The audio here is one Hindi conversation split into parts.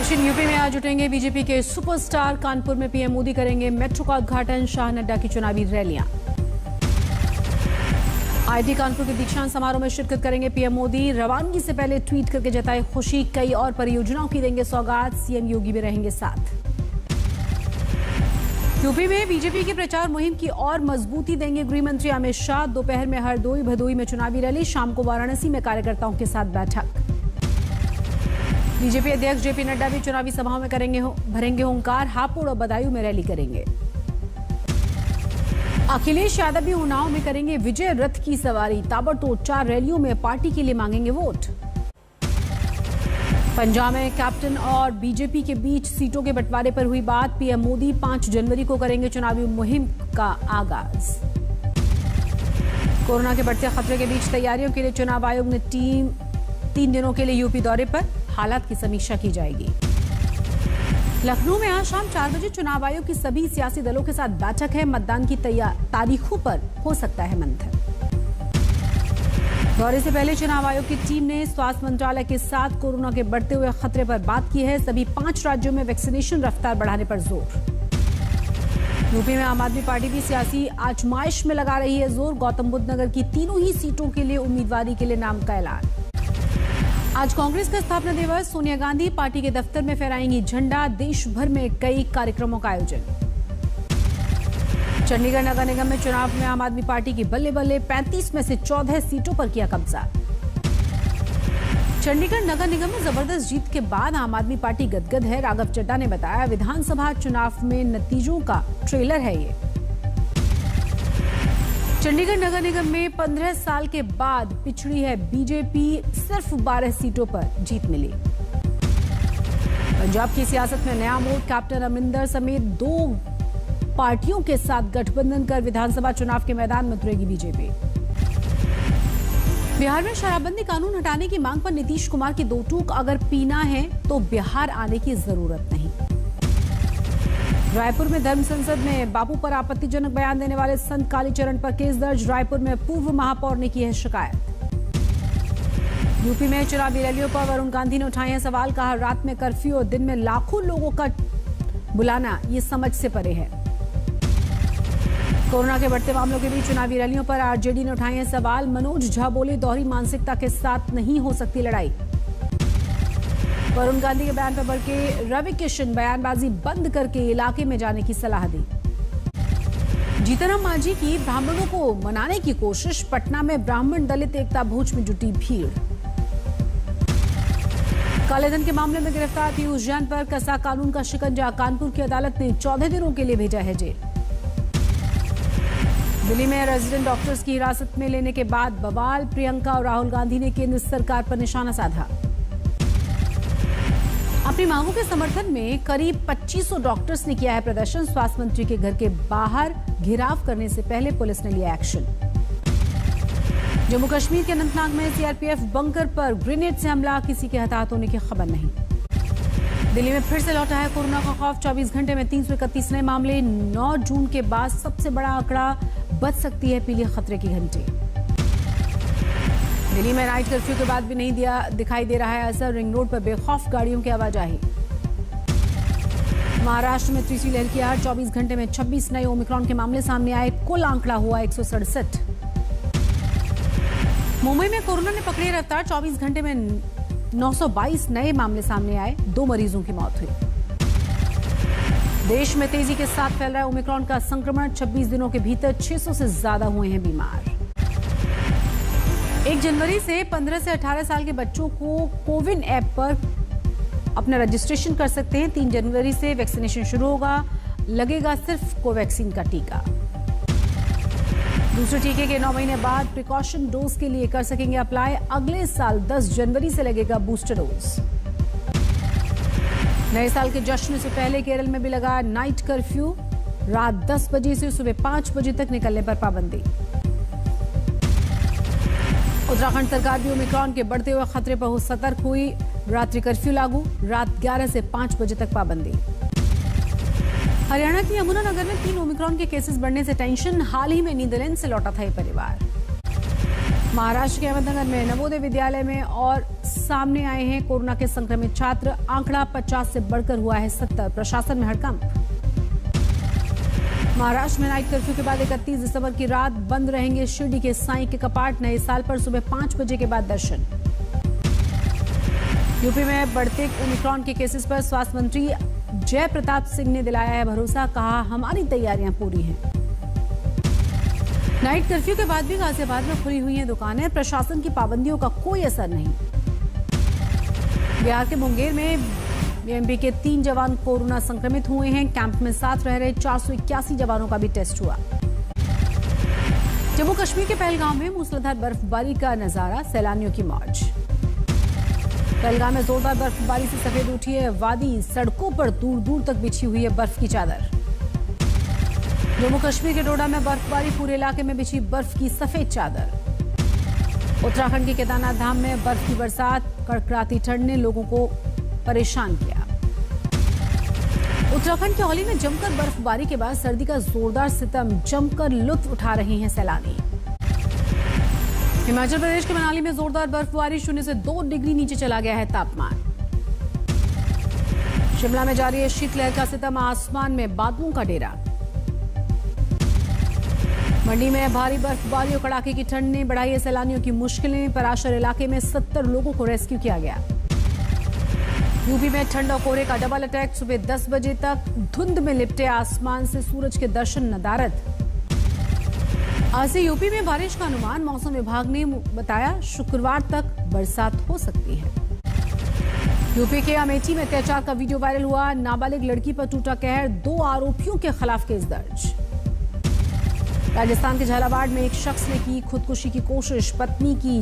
दक्षिण यूपी में आज उठेंगे बीजेपी के सुपरस्टार। कानपुर में पीएम मोदी करेंगे मेट्रो का उद्घाटन। शाह नड्डा की चुनावी रैलियां। आईआईटी कानपुर के दीक्षांत समारोह में शिरकत करेंगे पीएम मोदी। रवानगी से पहले ट्वीट करके जताई खुशी। कई और परियोजनाओं की देंगे सौगात। सीएम योगी भी रहेंगे साथ। यूपी में बीजेपी की प्रचार मुहिम की और मजबूती देंगे गृह मंत्री अमित शाह। दोपहर में हरदोई भदोई में चुनावी रैली। शाम को वाराणसी में कार्यकर्ताओं के साथ बैठक। बीजेपी अध्यक्ष जेपी नड्डा भी चुनावी सभाओं में भरेंगे हुंकार। हापुड़ और बदायूं में रैली करेंगे। अखिलेश यादव भी उन्नाव में करेंगे विजय रथ की सवारी। ताबड़तोड़ 4 रैलियों में पार्टी के लिए मांगेंगे वोट। पंजाब में कैप्टन और बीजेपी के बीच सीटों के बंटवारे पर हुई बात। पीएम मोदी 5 जनवरी को करेंगे चुनावी मुहिम का आगाज। कोरोना के बढ़ते खतरे के बीच तैयारियों के लिए चुनाव आयोग ने 3 दिनों के लिए यूपी दौरे पर। हालात की समीक्षा की जाएगी। लखनऊ में आज शाम 4 बजे चुनाव आयोग की सभी सियासी दलों के साथ बैठक है। मतदान की तारीखों पर हो सकता है मंथन। दौरे से पहले चुनाव आयोग की टीम ने स्वास्थ्य मंत्रालय के साथ कोरोना के बढ़ते हुए खतरे पर बात की है। सभी 5 राज्यों में वैक्सीनेशन रफ्तार बढ़ाने पर जोर। यूपी में आम आदमी पार्टी भी सियासी आजमाइश में लगा रही है जोर। गौतम बुद्ध नगर की तीनों ही सीटों के लिए उम्मीदवारी के लिए नाम का ऐलान। आज कांग्रेस का स्थापना दिवस। सोनिया गांधी पार्टी के दफ्तर में फहराएंगी झंडा। देश भर में कई कार्यक्रमों का आयोजन। चंडीगढ़ नगर निगम में चुनाव में आम आदमी पार्टी की बल्ले बल्ले। 35 में से 14 सीटों पर किया कब्जा। चंडीगढ़ नगर निगम में जबरदस्त जीत के बाद आम आदमी पार्टी गदगद है। राघव चड्ढा ने बताया विधानसभा चुनाव में नतीजों का ट्रेलर है ये। चंडीगढ़ नगर निगम में 15 साल के बाद पिछड़ी है बीजेपी। सिर्फ 12 सीटों पर जीत मिली। पंजाब की सियासत में नया मोड़। कैप्टन अमरिंदर समेत 2 पार्टियों के साथ गठबंधन कर विधानसभा चुनाव के मैदान में उतरेगी बीजेपी। बिहार में शराबबंदी कानून हटाने की मांग पर नीतीश कुमार की 2 टूक। अगर पीना है तो बिहार आने की जरूरत नहीं। रायपुर में धर्म संसद में बापू पर आपत्तिजनक बयान देने वाले संत कालीचरण पर केस दर्ज। रायपुर में पूर्व महापौर ने की है शिकायत। यूपी में चुनावी रैलियों पर वरुण गांधी ने उठाए हैं सवाल। कहा रात में कर्फ्यू और दिन में लाखों लोगों का बुलाना ये समझ से परे है। कोरोना के बढ़ते मामलों के बीच चुनावी रैलियों पर आरजेडी ने उठाए हैं सवाल। मनोज झा बोले दोहरी मानसिकता के साथ नहीं हो सकती लड़ाई। वरुण गांधी के बयान पर बल्कि रवि किशन बयानबाजी बंद करके इलाके में जाने की सलाह दी। जीतनराम मांझी की ब्राह्मणों को मनाने की कोशिश। पटना में ब्राह्मण दलित एकता भोज में जुटी भीड़। कालेधन के मामले में गिरफ्तार पीयूष जैन पर कसा कानून का शिकंजा। कानपुर की अदालत ने 14 दिनों के लिए भेजा है जेल। दिल्ली में रेजिडेंट डॉक्टर्स की हिरासत में लेने के बाद बवाल। प्रियंका और राहुल गांधी ने केंद्र सरकार पर निशाना साधा। अपनी मांगों के समर्थन में करीब 2500 डॉक्टर्स ने किया है प्रदर्शन। स्वास्थ्य मंत्री के घर के बाहर घेराव करने से पहले पुलिस ने लिया एक्शन। जम्मू कश्मीर के अनंतनाग में सीआरपीएफ बंकर पर ग्रेनेड से हमला। किसी के हताहत होने की खबर नहीं। दिल्ली में फिर से लौटा है कोरोना का खौफ। 24 घंटे में 331 नए मामले। 9 जून के बाद सबसे बड़ा आंकड़ा। बच सकती है पीली खतरे की घंटी। दिल्ली में नाइट कर्फ्यू के बाद भी नहीं दिखाई दे रहा है असर। रिंग रोड पर बेखौफ गाड़ियों की आवाजाही। महाराष्ट्र में तीसरी लहर की आहट। 24 घंटे में 26 नए ओमिक्रॉन के मामले सामने आए। कुल आंकड़ा हुआ 167। मुंबई में कोरोना ने पकड़ी रफ्तार। 24 घंटे में 922 नए मामले सामने आए। 2 मरीजों की मौत हुई। देश में तेजी के साथ फैल रहा है ओमिक्रॉन का संक्रमण। 26 दिनों के भीतर 600 से ज्यादा हुए हैं बीमार। 1 जनवरी से 15 से 18 साल के बच्चों को कोविन ऐप पर अपना रजिस्ट्रेशन कर सकते हैं। 3 जनवरी से वैक्सीनेशन शुरू होगा। लगेगा सिर्फ कोवैक्सीन का टीका। दूसरे टीके के 9 महीने बाद प्रिकॉशन डोज के लिए कर सकेंगे अप्लाई। अगले साल 10 जनवरी से लगेगा बूस्टर डोज। नए साल के जश्न से पहले केरल में भी लगा नाइट कर्फ्यू। रात 10 बजे से सुबह 5 बजे तक निकलने पर पाबंदी। उत्तराखंड सरकार भी ओमिक्रॉन के बढ़ते हुए खतरे पर सतर्क हुई। रात्रि कर्फ्यू लागू। रात 11 से 5 बजे तक पाबंदी। हरियाणा की यमुनानगर में 3 ओमिक्रॉन के केसेस बढ़ने से टेंशन। हाल ही में नीदरलैंड से लौटा था ये परिवार। महाराष्ट्र के अहमदनगर में नवोदय विद्यालय में और सामने आए हैं कोरोना के संक्रमित छात्र। आंकड़ा 50 से बढ़कर हुआ है 70। प्रशासन में हड़कंप। महाराष्ट्र में नाइट कर्फ्यू के बाद 31 दिसंबर की रात बंद रहेंगे शिरडी के साईं के कपाट। नए साल पर सुबह 5 बजे के बाद दर्शन। यूपी में बढ़ते ओमिक्रॉन के केसेस पर स्वास्थ्य मंत्री जय प्रताप सिंह ने दिलाया है भरोसा। कहा, हमारी तैयारियां पूरी हैं। नाइट कर्फ्यू के बाद भी गाजियाबाद में खुली हुई हैं दुकानें। प्रशासन की पाबंदियों का कोई असर नहीं। बिहार के मुंगेर में बीएमपी के 3 जवान कोरोना संक्रमित हुए हैं। कैंप में साथ रह रहे 481 जवानों का भी टेस्ट हुआ। जम्मू कश्मीर के पहलगाम में मूसलाधार बर्फबारी का नजारा, सैलानियों की मौज। पहलगाम में जोरदार बर्फबारी से सफेद उठी है वादी। सड़कों पर दूर दूर तक बिछी हुई है बर्फ की चादर। जम्मू कश्मीर के डोडा में बर्फबारी, पूरे इलाके में बिछी बर्फ की सफेद चादर। उत्तराखंड के केदारनाथ धाम में बर्फ की बरसात, कड़कड़ाती ठंड ने लोगों को परेशान किया। उत्तराखंड के औली में जमकर बर्फबारी के बाद सर्दी का जोरदार सितम, जमकर लुत्फ उठा रहे हैं सैलानी। हिमाचल प्रदेश के मनाली में जोरदार बर्फबारी, 0 से 2 डिग्री नीचे चला गया है तापमान। शिमला में जारी है शीतलहर का सितम, आसमान में बादलों का डेरा। मंडी में भारी बर्फबारी और कड़ाके की ठंड ने बढ़ाई है सैलानियों की मुश्किलें। पराशर इलाके में 70 लोगों को रेस्क्यू किया गया। यूपी में ठंड और कोहरे का डबल अटैक, सुबह 10 बजे तक धुंध में लिपटे आसमान से सूरज के दर्शन नदारद। आज से यूपी में बारिश का अनुमान, मौसम विभाग ने बताया शुक्रवार तक बरसात हो सकती है। यूपी के अमेठी में अत्याचार का वीडियो वायरल हुआ। नाबालिग लड़की पर टूटा कहर, 2 आरोपियों के खिलाफ केस दर्ज। राजस्थान के झालावाड़ में एक शख्स ने की खुदकुशी की कोशिश, पत्नी की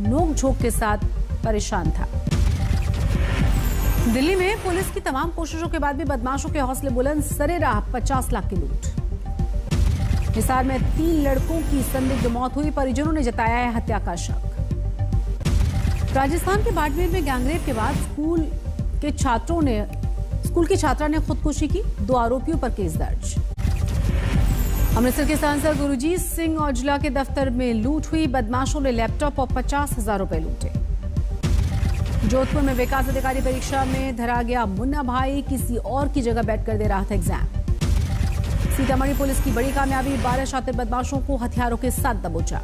नोक-झोंक के साथ परेशान था। दिल्ली में पुलिस की तमाम कोशिशों के बाद भी बदमाशों के हौसले बुलंद, सरेराह 50 लाख की लूट। हिसार में 3 लड़कों की संदिग्ध मौत हुई, परिजनों ने जताया है हत्या का शक। राजस्थान के बाड़मेर में गैंगरेप के बाद स्कूल की छात्रा ने खुदकुशी की, 2 आरोपियों पर केस दर्ज। अमृतसर के सांसद गुरजीत सिंह औजला के दफ्तर में लूट हुई, बदमाशों ने लैपटॉप और 50,000 रुपए लूटे। जोधपुर में विकास अधिकारी परीक्षा में धरा गया मुन्ना भाई, किसी और की जगह बैठकर दे रहा था एग्जाम। सीतामढ़ी पुलिस की बड़ी कामयाबी, 12 शातिर बदमाशों को हथियारों के साथ दबोचा।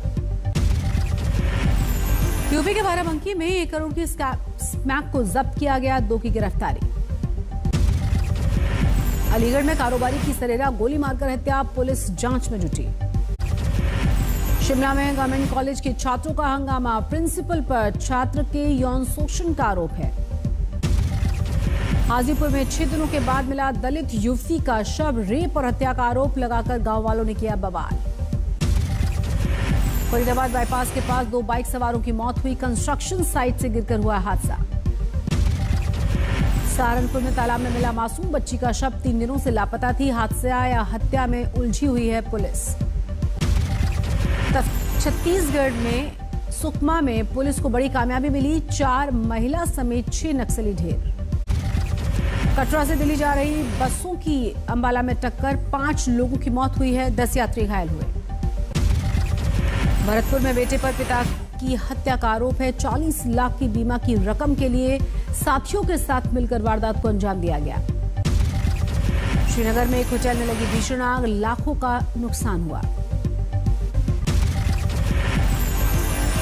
यूपी के बाराबंकी में 1 करोड़ की स्मैक को जब्त किया गया, 2 की गिरफ्तारी। अलीगढ़ में कारोबारी की सरेराह गोली मारकर हत्या, पुलिस जांच में जुटी। शिमला में गवर्नमेंट कॉलेज के छात्रों का हंगामा, प्रिंसिपल पर छात्र के यौन शोषण का आरोप है। हाजीपुर में 6 दिनों के बाद मिला दलित युवती का शव, रेप और हत्या का आरोप लगाकर गांव वालों ने किया बवाल। फरीदाबाद बाईपास के पास 2 बाइक सवारों की मौत हुई, कंस्ट्रक्शन साइट से गिरकर हुआ हादसा। सहारनपुर में तालाब में मिला मासूम बच्ची का शव, 3 दिनों से लापता थी, हादसा या हत्या में उलझी हुई है पुलिस। छत्तीसगढ़ में सुकमा में पुलिस को बड़ी कामयाबी मिली, 4 महिला समेत 6 नक्सली ढेर। कटरा से दिल्ली जा रही बसों की अंबाला में टक्कर, 5 लोगों की मौत हुई है, 10 यात्री घायल हुए। भरतपुर में बेटे पर पिता की हत्या का आरोप है, 40 लाख की बीमा की रकम के लिए साथियों के साथ मिलकर वारदात को अंजाम दिया गया। श्रीनगर में एक होटल में लगी भीषण आग, लाखों का नुकसान हुआ।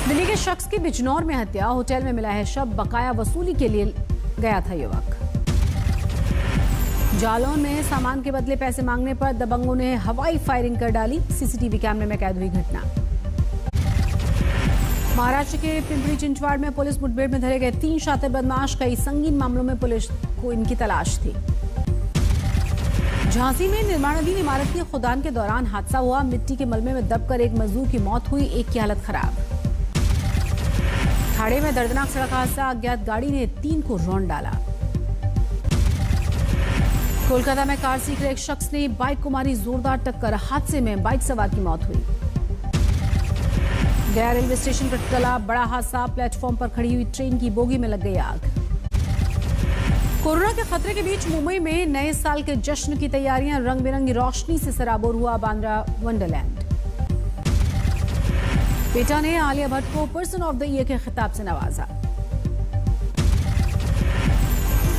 दिल्ली के शख्स की बिजनौर में हत्या, होटल में मिला है शव, बकाया वसूली के लिए गया था युवक। जालौन में सामान के बदले पैसे मांगने पर दबंगों ने हवाई फायरिंग कर डाली, सीसीटीवी कैमरे में कैद हुई घटना। महाराष्ट्र के पिंपरी चिंचवाड़ में पुलिस मुठभेड़ में धरे गए 3 शातिर बदमाश, कई संगीन मामलों में पुलिस को इनकी तलाश थी। झांसी में निर्माणाधीन इमारत की खुदान के दौरान हादसा हुआ, मिट्टी के मलबे में दबकर एक मजदूर की मौत हुई, एक की हालत खराब। ठाणे में दर्दनाक सड़क हादसा, अज्ञात गाड़ी ने 3 को रौंद डाला। कोलकाता में कार सीख रहे एक शख्स ने बाइक को मारी जोरदार टक्कर, हादसे में बाइक सवार की मौत हुई। गया रेलवे स्टेशन पर टला बड़ा हादसा, प्लेटफॉर्म पर खड़ी हुई ट्रेन की बोगी में लग गई आग। कोरोना के खतरे के बीच मुंबई में नए साल के जश्न की तैयारियां, रंग बिरंगी रोशनी से सराबोर हुआ बांद्रा वंडरलैंड। पेटा ने आलिया भट्ट को पर्सन ऑफ द ईयर के खिताब से नवाजा।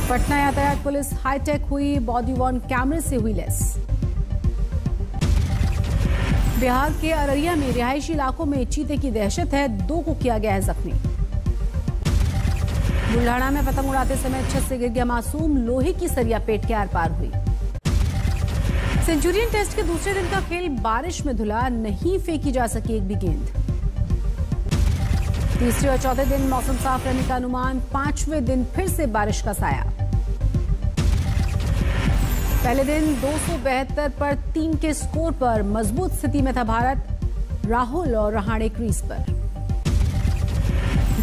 पटना यातायात पुलिस हाईटेक हुई, बॉडी वॉर्न कैमरे से हुई लेस। बिहार के अररिया में रिहायशी इलाकों में चीते की दहशत है, 2 को किया गया है जख्मी। बुल्ढाना में पतंग उड़ाते समय छत से गिर गया मासूम, लोहे की सरिया पेट के आर पार हुई। सेंचुरियन टेस्ट के दूसरे दिन का खेल बारिश में धुला, नहीं फेंकी जा सकी एक भी गेंद। तीसरे और चौथे दिन मौसम साफ रहने का अनुमान, 5वें दिन फिर से बारिश का साया। पहले दिन 272 पर 3 के स्कोर पर मजबूत स्थिति में था भारत, राहुल और रहाणे क्रीज पर।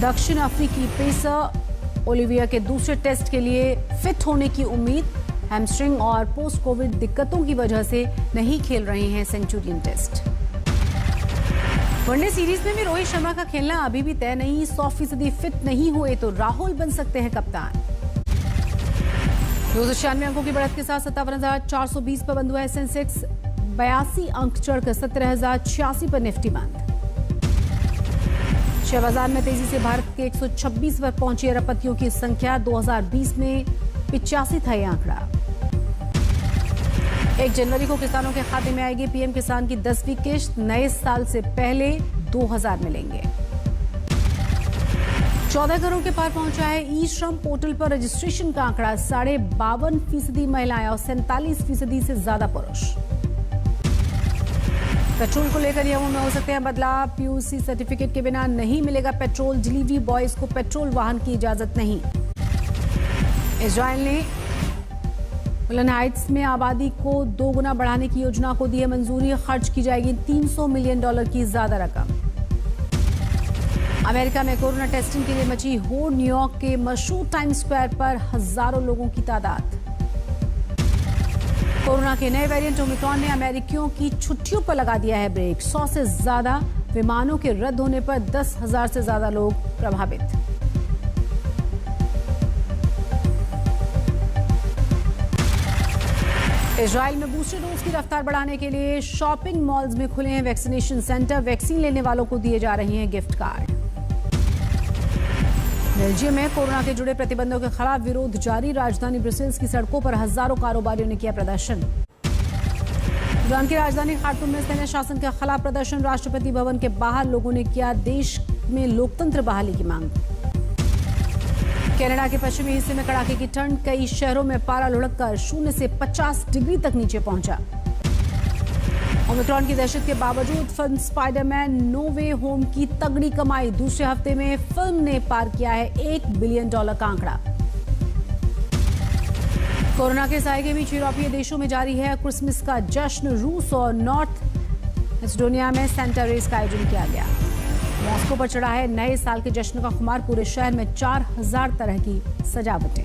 दक्षिण अफ्रीकी पेसर ओलिविया के दूसरे टेस्ट के लिए फिट होने की उम्मीद, हैमस्ट्रिंग और पोस्ट कोविड दिक्कतों की वजह से नहीं खेल रहे हैं सेंचुरियन टेस्ट। वनडे सीरीज में भी रोहित शर्मा का खेलना अभी भी तय नहीं, 100% फिट नहीं हुए तो राहुल बन सकते हैं कप्तान। 296 अंकों की बढ़त के साथ 57,420 पर बंद हुआ है सेंसेक्स, 82 अंक चढ़कर 17,086 पर निफ्टी बंद। शेयर बाजार में तेजी से भारत के 126 पर पहुंची अरबपतियों की संख्या, 2020 में 85 था यह आंकड़ा। 1 जनवरी को किसानों के खाते में आएगी पीएम किसान की 10वीं किश्त, नए साल से पहले 2000 मिलेंगे। 14 करोड़ के पार पहुंचा है ई श्रम पोर्टल पर रजिस्ट्रेशन का आंकड़ा, 52.5% महिलाएं और 47% से ज्यादा पुरुष। पेट्रोल को लेकर नियमों में हो सकते हैं बदलाव, पीयूसी सर्टिफिकेट के बिना नहीं मिलेगा पेट्रोल, डिलीवरी बॉयज को पेट्रोल वाहन की इजाजत नहीं। इजराइल ने गोलन हाइट्स में आबादी को 2 गुना बढ़ाने की योजना को दी है मंजूरी, खर्च की जाएगी $300 मिलियन की ज्यादा रकम। अमेरिका में कोरोना टेस्टिंग के लिए मची होड़, न्यूयॉर्क के मशहूर टाइम स्क्वायर पर हजारों लोगों की तादाद। कोरोना के नए वेरिएंट ओमिक्रॉन ने अमेरिकियों की छुट्टियों पर लगा दिया है ब्रेक, 100 से ज्यादा विमानों के रद्द होने पर 10,000 से ज्यादा लोग प्रभावित। इजराइल में बूस्टर डोज की रफ्तार बढ़ाने के लिए शॉपिंग मॉल्स में खुले हैं वैक्सीनेशन सेंटर, वैक्सीन लेने वालों को दिए जा रहे हैं गिफ्ट कार्ड। बेल्जियम में कोरोना के जुड़े प्रतिबंधों के खिलाफ विरोध जारी, राजधानी ब्रसेल्स की सड़कों पर हजारों कारोबारियों ने किया प्रदर्शन। ईरान की राजधानी खार्तूम में सैन्य शासन के खिलाफ प्रदर्शन, राष्ट्रपति भवन के बाहर लोगों ने किया देश में लोकतंत्र बहाली की मांग। कनाडा के पश्चिमी हिस्से में कड़ाके की ठंड, कई शहरों में पारा लुढ़ककर 0 से 50 डिग्री तक नीचे पहुंचा। ओमिक्रॉन की दहशत के बावजूद फिल्म स्पाइडरमैन नो वे होम की तगड़ी कमाई, दूसरे हफ्ते में फिल्म ने पार किया है $1 बिलियन का आंकड़ा। कोरोना के साए के बीच यूरोपीय देशों में जारी है क्रिसमस का जश्न, रूस और नॉर्थ मैसेडोनिया में सेंटा रेस का आयोजन किया गया। मॉस्को पर चढ़ा है नए साल के जश्न का खुमार, पूरे शहर में 4000 तरह की सजावटें।